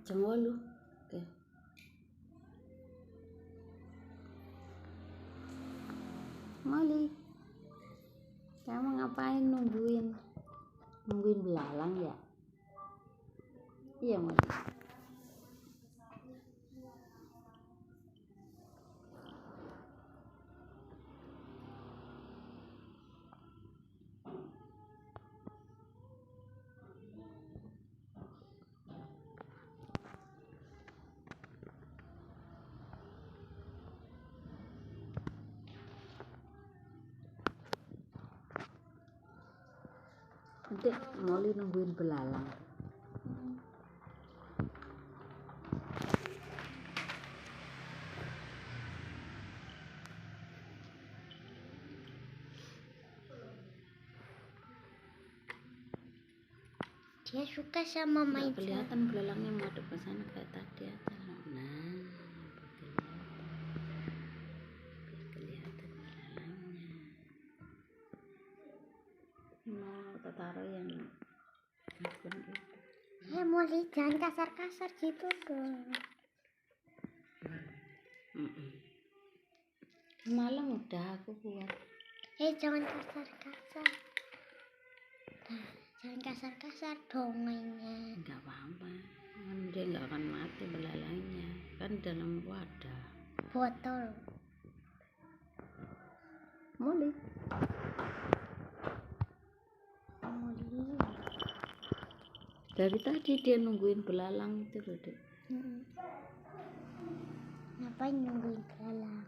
Jam 8. Oke. Molly, kamu ngapain nungguin belalang ya? Iya Molly. Dek, Molly nungguin belalang. Dia suka sama main. Nggak kelihatan belalangnya madep ke sana kayak tadi aja. Nah, kelihatan belalangnya. Mau kita taruh yang akun itu. Molly, jangan kasar-kasar gitu dong. Malam udah aku buat. Jangan kasar-kasar. Jangan kasar-kasar dong mainnya. Nggak apa-apa, kan dia nggak akan mati belalangnya, kan dalam wadah Botol. Molly. Dari tadi dia nungguin belalang itu loh, Dek. Ngapain nungguin belalang?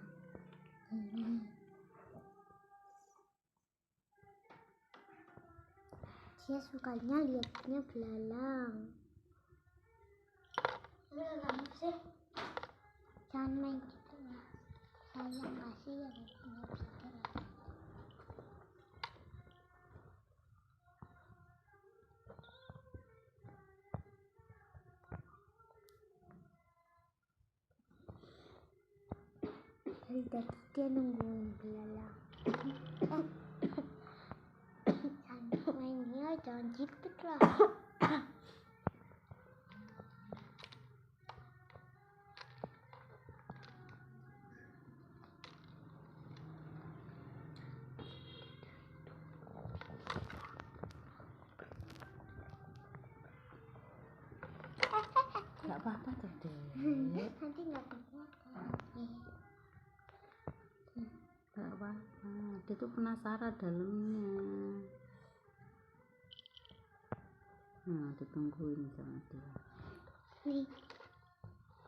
Dia sukanya lihatnya belalang. Sih. Jangan main gitu lah. Sayang kasihan nggak bisa gerak. Dari tadi dia nungguin belalang. Jangan mainnya, jangan gitu lah. Nggak apa-apa tuh, Dek. Nanti nggak kuat lagi. Nggak apa-apa, dia tuh penasaran dalamnya. Nah, ditungguin sama dia. Nih,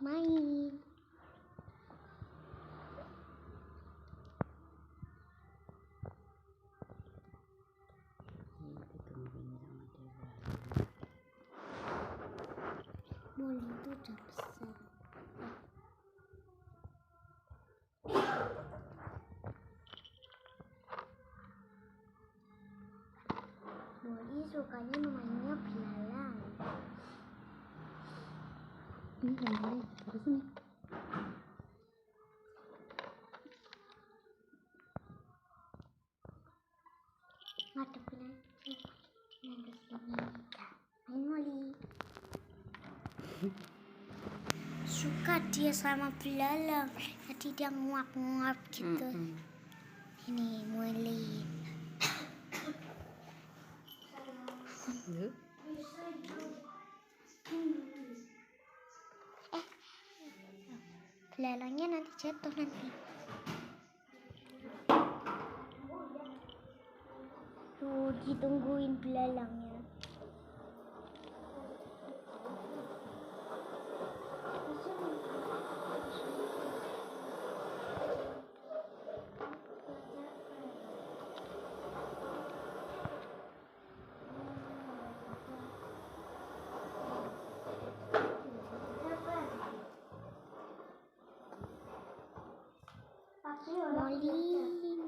main. Ditungguin sama dia. Molly itu udah besar. Molly sukanya mainnya belalang. Ini yang Molly, terus nih. Ngadepin aja. Main kesini. Main Molly. Suka dia sama belalang. Tadi dia nguap-nguap gitu. Ini Molly. Belalangnya nanti jatuh nanti. Tuh ditungguin belalangnya. Molly,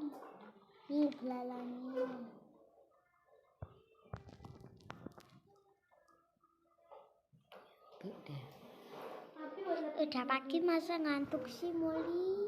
nih belalangnya. Udah. Udah pagi masa ngantuk sih Molly?